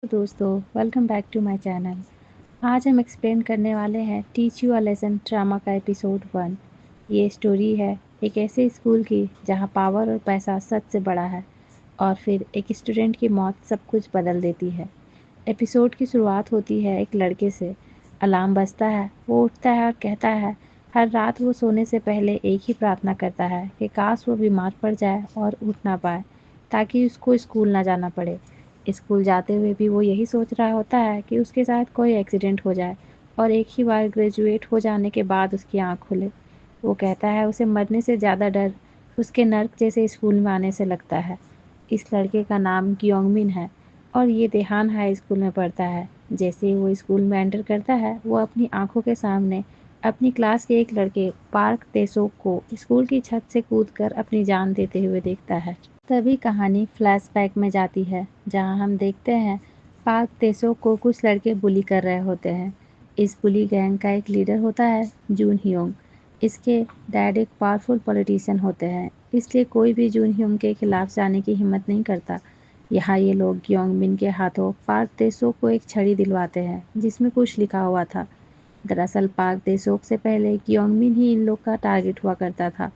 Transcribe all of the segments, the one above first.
दोस्तों, welcome back to my channel. आज हम एक्सप्लेन करने वाले हैं teach you a lesson drama का एपिसोड 1। ये स्टोरी है एक ऐसे स्कूल की जहां पावर और पैसा सच से बड़ा है और फिर एक स्टूडेंट की मौत सब कुछ बदल देती है। एपिसोड की शुरुआत होती है एक लड़के से। अलार्म बजता है, वो उठता है और कहता है हर रात वो सोने से पहले एक ही प्रार्थना करता है कि काश वो बीमार पड़ जाए और उठ ना पाए ताकि उसको स्कूल ना जाना पड़े। स्कूल जाते हुए भी वो यही सोच रहा होता है कि उसके साथ कोई एक्सीडेंट हो जाए और एक ही बार ग्रेजुएट हो जाने के बाद उसकी आँख खुले। वो कहता है उसे मरने से ज़्यादा डर उसके नर्क जैसे स्कूल में आने से लगता है। इस लड़के का नाम ग्योंगमिन है और ये देहान हाई स्कूल में पढ़ता है। जैसे ही वो स्कूल में एंटर करता है वो अपनी आंखों के सामने अपनी क्लास के एक लड़के पार्क तेसोक को स्कूल की छत से कूदकर अपनी जान देते हुए देखता है। तभी कहानी फ्लैशबैक में जाती है जहां हम देखते हैं पार्क तेसो को कुछ लड़के बुली कर रहे होते हैं। इस बुली गैंग का एक लीडर होता है जून ह्योंग। इसके डैड एक पावरफुल पॉलिटिशियन होते हैं, इसलिए कोई भी जून ह्योंग के खिलाफ जाने की हिम्मत नहीं करता। यहाँ ये लोग ग्योंग मिन के हाथों पार्क तेसो को एक छड़ी दिलवाते हैं जिसमें कुछ लिखा हुआ था। दरअसल पाक देशोक से पहले ग्योंगमिन ही इन लोग का टारगेट हुआ करता था।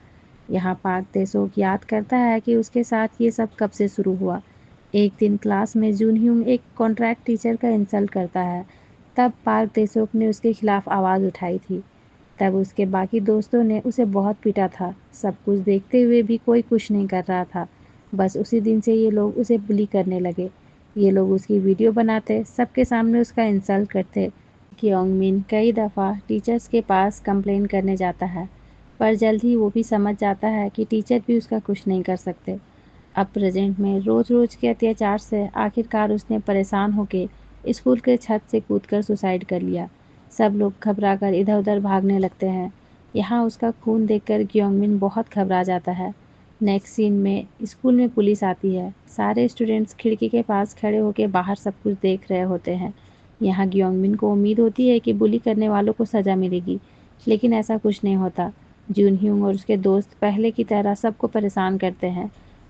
यहाँ पाक देशोक याद करता है कि उसके साथ ये सब कब से शुरू हुआ। एक दिन क्लास में जून ह्यूंग एक कॉन्ट्रैक्ट टीचर का इंसल्ट करता है। तब पार्क देशोक ने उसके खिलाफ आवाज़ उठाई थी। तब उसके बाकी दोस्तों ने उसे बहुत पीटा था। सब कुछ देखते हुए भी कोई कुछ नहीं कर रहा था। बस उसी दिन से ये लोग उसे बुली करने लगे। ये लोग उसकी वीडियो बनाते, सबके सामने उसका इंसल्ट करते। क्योंगमिन कई दफ़ा टीचर्स के पास कंप्लेन करने जाता है, पर जल्द ही वो भी समझ जाता है कि टीचर भी उसका कुछ नहीं कर सकते। अब प्रेजेंट में रोज़-रोज़ के अत्याचार से आखिरकार उसने परेशान होकर स्कूल के छत से कूदकर सुसाइड कर लिया। सब लोग घबराकर इधर-उधर भागने लगते हैं। यहाँ उसका खून देखकर क्योंगमिन बहुत घबरा जाता है। नेक्स्ट सीन में स्कूल में पुलिस आती है। सारे स्टूडेंट्स खिड़की के पास खड़े होकर बाहर सब कुछ देख रहे होते हैं। यहाँ ग्योंगमिन को उम्मीद होती है कि बुली करने वालों को सज़ा मिलेगी, लेकिन ऐसा कुछ नहीं होता। जून ह्यूंग और उसके दोस्त पहले की तरह सबको परेशान करते हैं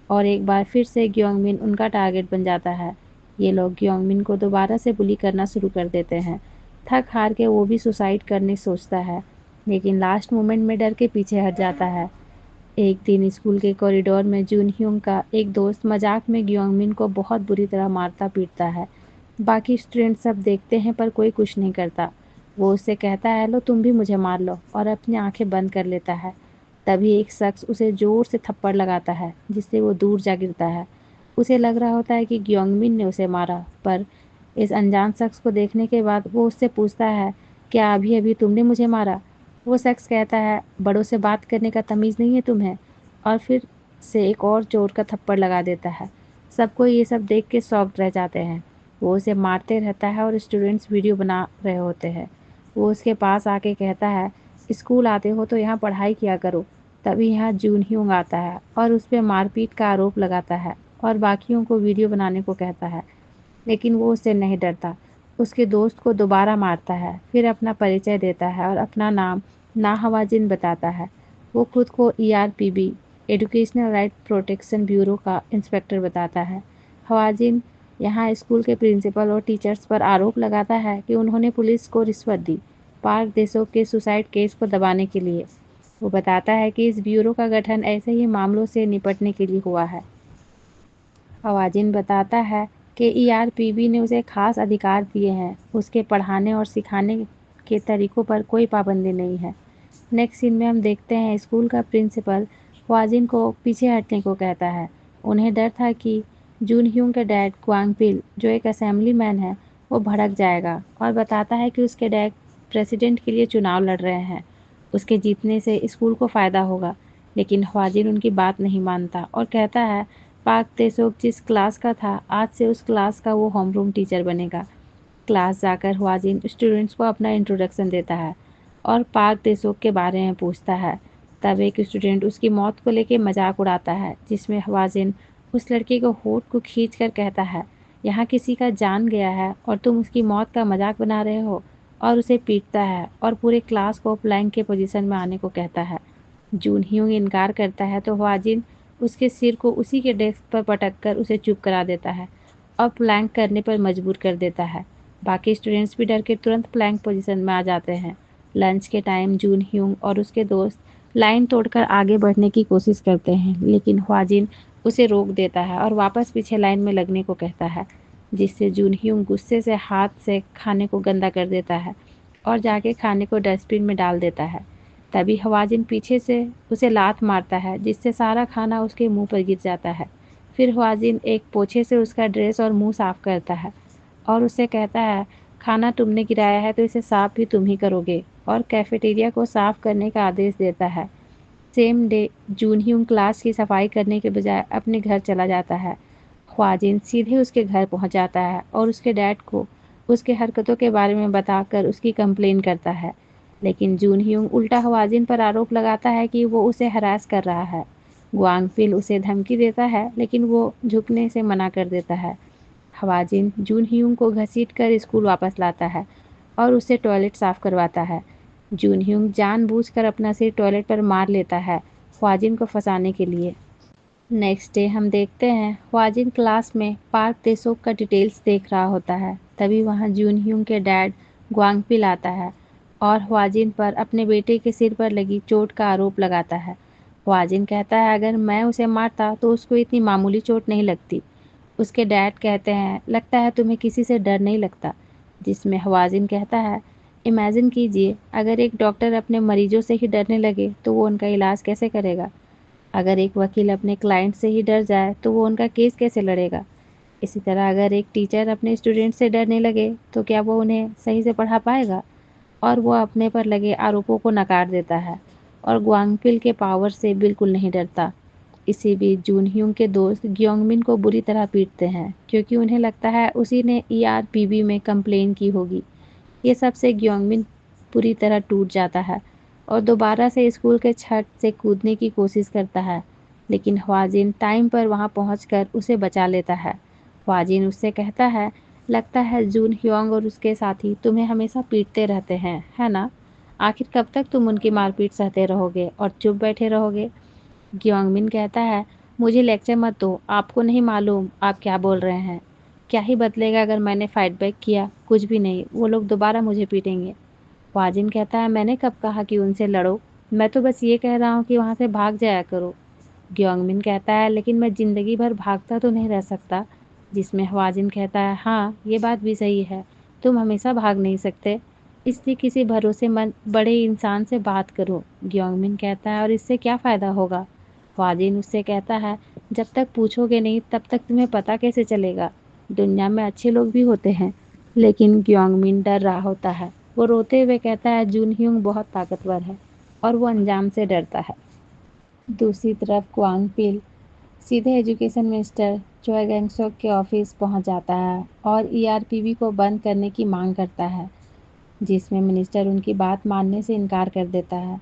और एक बार फिर से ग्योंगमिन उनका टारगेट बन जाता है। ये लोग ग्योंगमिन को दोबारा से बुली करना शुरू कर देते हैं। थक हार के वो भी सुसाइड करने सोचता है, लेकिन लास्ट मोमेंट में डर के पीछे हट जाता है। एक दिन स्कूल के कॉरिडोर में जून ह्यूंग का एक दोस्त मजाक में ग्योंगमिन को बहुत बुरी तरह मारता पीटता है। बाकी स्टूडेंट सब देखते हैं पर कोई कुछ नहीं करता। वो उससे कहता है लो तुम भी मुझे मार लो, और अपनी आंखें बंद कर लेता है। तभी एक शख्स उसे जोर से थप्पड़ लगाता है जिससे वो दूर जा गिरता है। उसे लग रहा होता है कि ग्योंगमिन ने उसे मारा, पर इस अनजान शख्स को देखने के बाद वो उससे पूछता है क्या अभी अभी तुमने मुझे मारा। वो शख्स कहता है बड़ों से बात करने का तमीज़ नहीं है तुम्हें, और फिर से एक और जोर का थप्पड़ लगा देता है। सबको ये सब देख के शॉक्ड रह जाते हैं। वो उसे मारते रहता है और स्टूडेंट्स वीडियो बना रहे होते हैं। वो उसके पास आके कहता है स्कूल आते हो तो यहाँ पढ़ाई किया करो। तभी यहाँ जून ह्यूंग आता है और उस पर मारपीट का आरोप लगाता है और बाकियों को वीडियो बनाने को कहता है, लेकिन वो उससे नहीं डरता। उसके दोस्त को दोबारा मारता है, फिर अपना परिचय देता है और अपना नाम नाहवाजिन बताता है। वो खुद को ईआरपीबी एजुकेशनल राइट प्रोटेक्शन ब्यूरो का इंस्पेक्टर बताता है। हवाजिन यहाँ स्कूल के प्रिंसिपल और टीचर्स पर आरोप लगाता है कि उन्होंने पुलिस को रिश्वत दी पार्क देशों के सुसाइड केस को दबाने के लिए। वो बताता है कि इस ब्यूरो का गठन ऐसे ही मामलों से निपटने के लिए हुआ है। हवाजिन बताता है कि ईआरपीबी ने उसे खास अधिकार दिए हैं। उसके पढ़ाने और सिखाने के तरीकों पर कोई पाबंदी नहीं है। नेक्स्ट सीन में हम देखते हैं स्कूल का प्रिंसिपल हवाजिन को पीछे हटने को कहता है। उन्हें डर था कि जून ह्यूंग के डैड क्वांगपिल, जो एक असेंबली मैन है, वो भड़क जाएगा और बताता है कि उसके डैड प्रेसिडेंट के लिए चुनाव लड़ रहे हैं। उसके जीतने से स्कूल को फ़ायदा होगा, लेकिन ख्वाजिन उनकी बात नहीं मानता और कहता है पाक तेसोक जिस क्लास का था आज से उस क्लास का वो होमरूम टीचर बनेगा। क्लास जाकर ख्वाजिन स्टूडेंट्स को अपना इंट्रोडक्शन देता है और पाक तेसोक के बारे में पूछता है। तब एक स्टूडेंट उसकी मौत को लेकर मजाक उड़ाता है, जिसमें ख्वाजिन उस लड़के को होठ को खींच कर कहता है यहाँ किसी का जान गया है और तुम उसकी मौत का मजाक बना रहे हो, और उसे पीटता है और पूरे क्लास को प्लैंक के पोजीशन में आने को कहता है। जून ह्यूंग इनकार करता है तो ख्वाजिन उसके सिर को उसी के डेस्क पर पटक कर उसे चुप करा देता है और प्लैंक करने पर मजबूर कर देता है। बाकी स्टूडेंट्स भी डर के तुरंत प्लैंक पोजीशन में आ जाते हैं। लंच के टाइम जून ह्यूंग और उसके दोस्त लाइन तोड़कर आगे बढ़ने की कोशिश करते हैं, लेकिन ह्वाजिन उसे रोक देता है और वापस पीछे लाइन में लगने को कहता है, जिससे जून ह्यूंग गुस्से से हाथ से खाने को गंदा कर देता है और जाके खाने को डस्टबिन में डाल देता है। तभी ह्वाजिन पीछे से उसे लात मारता है, जिससे सारा खाना उसके मुंह पर गिर जाता है। फिर ह्वाजिन एक पोछे से उसका ड्रेस और मुंह साफ करता है और उससे कहता है, खाना तुमने गिराया है तो इसे साफ भी तुम ही करोगे, और कैफेटेरिया को साफ करने का आदेश देता है। सेम डे जून ह्यूंग क्लास की सफाई करने के बजाय अपने घर चला जाता है। ख्वाजिन सीधे उसके घर पहुंच जाता है और उसके डैड को उसके हरकतों के बारे में बताकर उसकी कंप्लेन करता है, लेकिन जून ह्यूंग उल्टा ख्वाजिन पर आरोप लगाता है कि वो उसे हरास कर रहा है। ग्वांगपिल उसे धमकी देता है, लेकिन वो झुकने से मना कर देता है। ख्वाजिन जून ह्यूंग को घसीटकर स्कूल वापस लाता है और उससे टॉयलेट साफ करवाता है। जून ह्यूंग जानबूझकर अपना सिर टॉयलेट पर मार लेता है, ख्वाजिन को फंसाने के लिए। नेक्स्ट डे हम देखते हैं ख्वाजिन क्लास में पार्क तेसोक का डिटेल्स देख रहा होता है। तभी वहाँ जून ह्यूंग के डैड ग्वांगपिल आता है और ख्वाजिन पर अपने बेटे के सिर पर लगी चोट का आरोप लगाता है। ख्वाजिन कहता है, अगर मैं उसे मारता तो उसको इतनी मामूली चोट नहीं लगती। उसके डैड कहते हैं, लगता है तुम्हें किसी से डर नहीं लगता, जिसमें ख्वाजिन कहता है, इमेजिन कीजिए अगर एक डॉक्टर अपने मरीजों से ही डरने लगे तो वो उनका इलाज कैसे करेगा। अगर एक वकील अपने क्लाइंट से ही डर जाए तो वो उनका केस कैसे लड़ेगा। इसी तरह अगर एक टीचर अपने स्टूडेंट से डरने लगे तो क्या वो उन्हें सही से पढ़ा पाएगा। और वो अपने पर लगे आरोपों को नकार देता है और ग्वांगपिल के पावर से बिल्कुल नहीं डरता। इसी बीच जून ह्यूंग के दोस्त ग्योंगमिन को बुरी तरह पीटते हैं, क्योंकि उन्हें लगता है उसी ने ERPB में कंप्लेन की होगी। ये सब से ग्योंगमिन पूरी तरह टूट जाता है और दोबारा से स्कूल के छत से कूदने की कोशिश करता है, लेकिन ख्वाजिन टाइम पर वहां पहुंचकर उसे बचा लेता है। ख्वाजिन उससे कहता है, लगता है जून ह्योंग और उसके साथी तुम्हें हमेशा पीटते रहते हैं, है ना। आखिर कब तक तुम उनकी मारपीट सहते रहोगे और चुप बैठे रहोगे। ग्योंगमिन कहता है, मुझे लेक्चर मत दो, आपको नहीं मालूम आप क्या बोल रहे हैं। क्या ही बदलेगा अगर मैंने फाइट बैक किया, कुछ भी नहीं, वो लोग दोबारा मुझे पीटेंगे। ख्वाजिन कहता है, मैंने कब कहा कि उनसे लड़ो, मैं तो बस ये कह रहा हूँ कि वहाँ से भाग जाया करो। ग्योंगमिन कहता है, लेकिन मैं ज़िंदगी भर भागता तो नहीं रह सकता, जिसमें ख्वाजिन कहता है, हाँ ये बात भी सही है, तुम हमेशा भाग नहीं सकते, इसलिए किसी भरोसेमंद बड़े इंसान से बात करो। ग्योंगमिन कहता है, और इससे क्या फ़ायदा होगा। ख्वाजिन उससे कहता है, जब तक पूछोगे नहीं तब तक तुम्हें पता कैसे चलेगा। दुनिया में अच्छे लोग भी होते हैं। लेकिन ग्योंगमिन डर रहा होता है। वो रोते हुए कहता है, जून ह्यूंग बहुत ताकतवर है और वो अंजाम से डरता है। दूसरी तरफ ग्वांगपिल सीधे एजुकेशन मिनिस्टर चोय गैंगसोक के ऑफिस पहुंच जाता है और ERPB को बंद करने की मांग करता है, जिसमें मिनिस्टर उनकी बात मानने से इनकार कर देता है।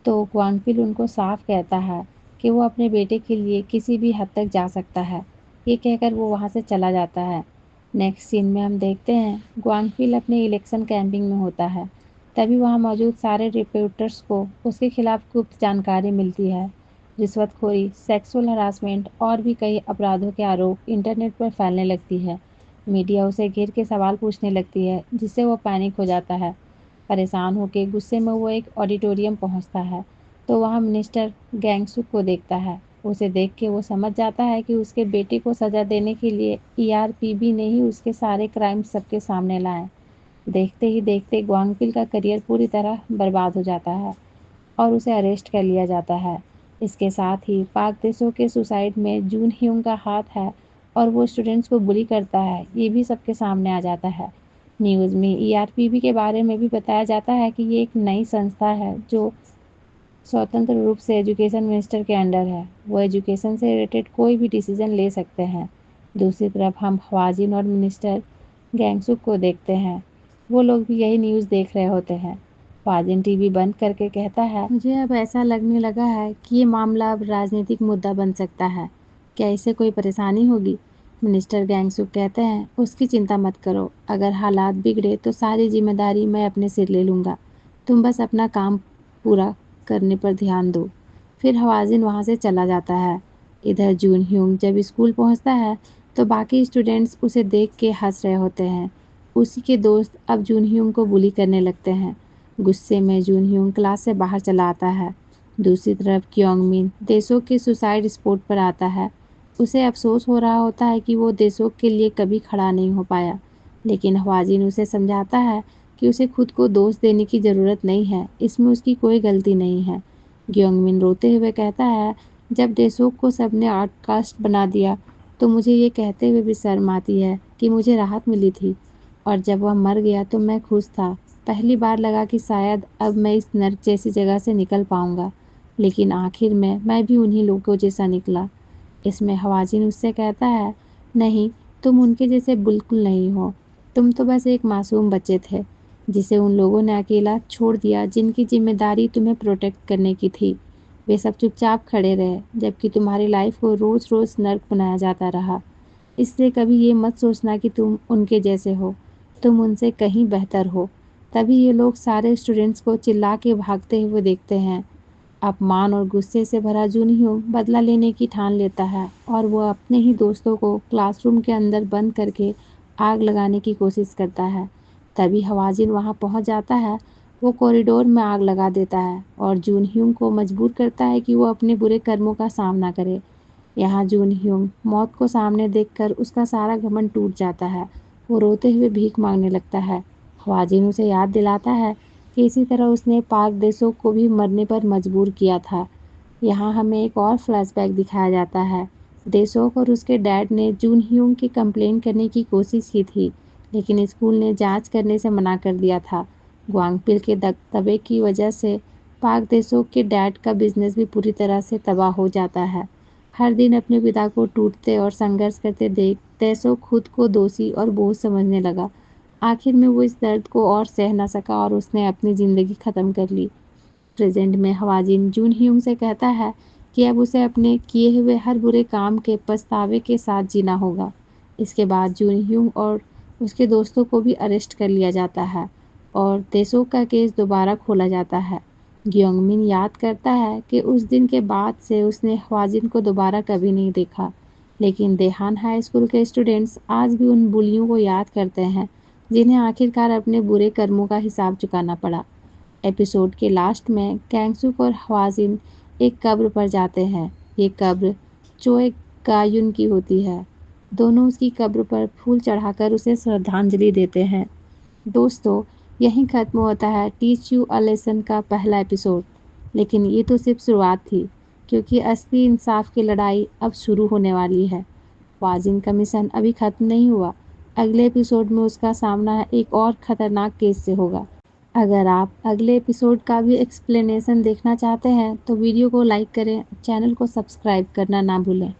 तो ग्वांगपिल उनको साफ कहता है कि वो अपने बेटे के लिए किसी भी हद तक जा सकता है। ये कहकर वो वहाँ से चला जाता है। नेक्स्ट सीन में हम देखते हैं ग्वांगपिल अपने इलेक्शन कैंपिंग में होता है। तभी वहाँ मौजूद सारे रिपोर्टर्स को उसके खिलाफ गुप्त जानकारी मिलती है। रिश्वतखोरी, सेक्सुअल हरासमेंट और भी कई अपराधों के आरोप इंटरनेट पर फैलने लगती है। मीडिया उसे घेर के सवाल पूछने लगती है, जिससे वो पैनिक हो जाता है। परेशान होकर गुस्से में वो एक ऑडिटोरियम पहुंचता है, तो वहाँ मिनिस्टर गैंगसुक को देखता है। उसे देख के वो समझ जाता है कि उसके बेटे को सज़ा देने के लिए ERPB ने ही उसके सारे क्राइम सबके सामने लाए। देखते ही देखते ग्वांगपिल का करियर पूरी तरह बर्बाद हो जाता है और उसे अरेस्ट कर लिया जाता है। इसके साथ ही पाक देशों के सुसाइड में जून ह्यूंग का हाथ है और वो स्टूडेंट्स को बुली करता है, ये भी सबके सामने आ जाता है। न्यूज़ में ERPB के बारे में भी बताया जाता है कि ये एक नई संस्था है जो स्वतंत्र रूप से एजुकेशन मिनिस्टर के अंडर है। वो एजुकेशन से रिलेटेड कोई भी डिसीजन ले सकते हैं। दूसरी तरफ हम ख्वाजिन और मिनिस्टर गैंगसुक को देखते हैं। वो लोग भी यही न्यूज़ देख रहे होते हैं। ख्वाजिन टीवी बंद करके कहता है, मुझे अब ऐसा लगने लगा है कि ये मामला अब राजनीतिक मुद्दा बन सकता है। क्या इससे कोई परेशानी होगी। मिनिस्टर गैंगसुक कहते हैं, उसकी चिंता मत करो, अगर हालात बिगड़े तो सारी जिम्मेदारी मैं अपने सिर ले लूँगा, तुम बस अपना काम पूरा करने पर ध्यान दो। फिर हवाजिन वहाँ से चला जाता है। इधर जून ह्यूंग जब स्कूल पहुँचता है तो बाकी स्टूडेंट्स उसे देख के हंस रहे होते हैं। उसी के दोस्त अब जून ह्यूंग को बुली करने लगते हैं। गुस्से में जून ह्यूंग क्लास से बाहर चला आता है। दूसरी तरफ क्योंग मिन देशोक के सुसाइड स्पॉट पर आता है। उसे अफसोस हो रहा होता है कि वो देशोक के लिए कभी खड़ा नहीं हो पाया, लेकिन हवाजिन उसे समझाता है कि उसे खुद को दोष देने की ज़रूरत नहीं है, इसमें उसकी कोई गलती नहीं है। क्योंग मिन रोते हुए कहता है, जब देशोक को सबने आउटकास्ट बना दिया तो मुझे ये कहते हुए भी शर्म आती है कि मुझे राहत मिली थी, और जब वह मर गया तो मैं खुश था। पहली बार लगा कि शायद अब मैं इस नर्क जैसी जगह से निकल पाऊंगा, लेकिन आखिर में मैं भी उन्हीं लोगों जैसा निकला। इसमें हवाजिन उससे कहता है, नहीं, तुम उनके जैसे बिल्कुल नहीं हो। तुम तो बस एक मासूम बच्चे थे जिसे उन लोगों ने अकेला छोड़ दिया जिनकी जिम्मेदारी तुम्हें प्रोटेक्ट करने की थी। वे सब चुपचाप खड़े रहे जबकि तुम्हारी लाइफ को रोज़ रोज़ नर्क बनाया जाता रहा। इसलिए कभी ये मत सोचना कि तुम उनके जैसे हो, तुम उनसे कहीं बेहतर हो। तभी ये लोग सारे स्टूडेंट्स को चिल्ला के भागते हुए देखते हैं। अपमान और गुस्से से भरा जून ह्यूंग बदला लेने की ठान लेता है और वो अपने ही दोस्तों को क्लासरूम के अंदर बंद करके आग लगाने की कोशिश करता है। तभी हवाजिन वहाँ पहुँच जाता है। वो कॉरिडोर में आग लगा देता है और जून ह्यूंग को मजबूर करता है कि वो अपने बुरे कर्मों का सामना करे। यहाँ जून ह्यूंग मौत को सामने देखकर उसका सारा घमंड टूट जाता है। वो रोते हुए भीख मांगने लगता है। ख्वाजिन उसे याद दिलाता है कि इसी तरह उसने पाक देशों को भी मरने पर मजबूर किया था। यहाँ हमें एक और फ्लैशबैक दिखाया जाता है। देशोक और उसके डैड ने जून ह्यूंग की कंप्लेन करने की कोशिश की थी, लेकिन स्कूल ने जांच करने से मना कर दिया था। ग्वांगपिल के दबदबे की वजह से पाक देशोक के डैड का बिजनेस भी पूरी तरह से तबाह हो जाता है। हर दिन अपने पिता को टूटते और संघर्ष करते देख तेसो खुद को दोषी और बोझ समझने लगा। आखिर में वो इस दर्द को और सह न सका और उसने अपनी ज़िंदगी ख़त्म कर ली। प्रेजेंट में हवाजिन जून ह्यूंग से कहता है कि अब उसे अपने किए हुए हर बुरे काम के पछतावे के साथ जीना होगा। इसके बाद जून ह्यूंग और उसके दोस्तों को भी अरेस्ट कर लिया जाता है और तेसो का केस दोबारा खोला जाता है। ग्योंगमिन याद करता है कि उस दिन के बाद से उसने ख्वाजिन को दोबारा कभी नहीं देखा, लेकिन देहान हाई स्कूल के स्टूडेंट्स आज भी उन बुलियों को याद करते हैं जिन्हें आखिरकार अपने बुरे कर्मों का हिसाब चुकाना पड़ा। एपिसोड के लास्ट में कैंगसुक और ख्वाजिन एक कब्र पर जाते हैं। ये कब्र चोए गायुन की होती है। दोनों उसकी कब्र पर फूल चढ़ाकर उसे श्रद्धांजलि देते हैं। दोस्तों, यहीं ख़त्म होता है टीच यू अ लेसन का पहला एपिसोड, लेकिन ये तो सिर्फ शुरुआत थी, क्योंकि असली इंसाफ की लड़ाई अब शुरू होने वाली है। वाजिन का मिशन अभी ख़त्म नहीं हुआ। अगले एपिसोड में उसका सामना एक और ख़तरनाक केस से होगा। अगर आप अगले एपिसोड का भी एक्सप्लेनेशन देखना चाहते हैं तो वीडियो को लाइक करें, चैनल को सब्सक्राइब करना ना भूलें।